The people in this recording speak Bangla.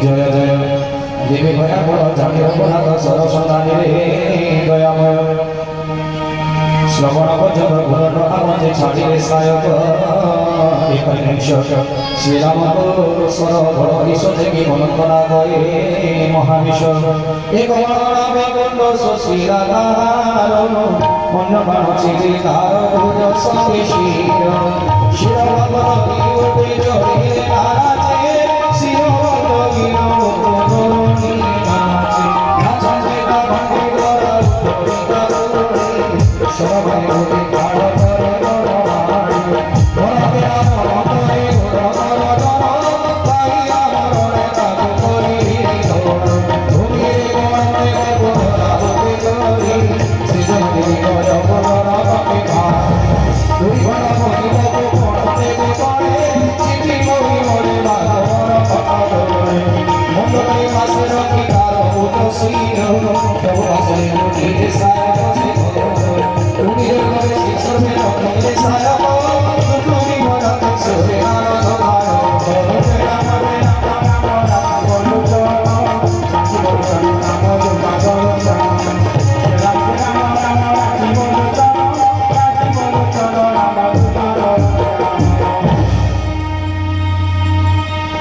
জয় জয় দেবী ভয়া বড় জামির বনাথ সরস্বতী দয়াময় শ্রবণ ভজন ঘোর আমে ছাড়িলে সায়ক একনিংশ শ্রীরাম সর বড় ঈশ্বর দেবী অনন্তনা গয়ে মহাবিশ এক বন্দ শ্রীরাধার মন্য বাণ চিরিকার ভুজ সঙ্গে শির শিরবন্ধ জড়িয়ে নারাজে Sino, no, no, no, no, no, no, no, no, no,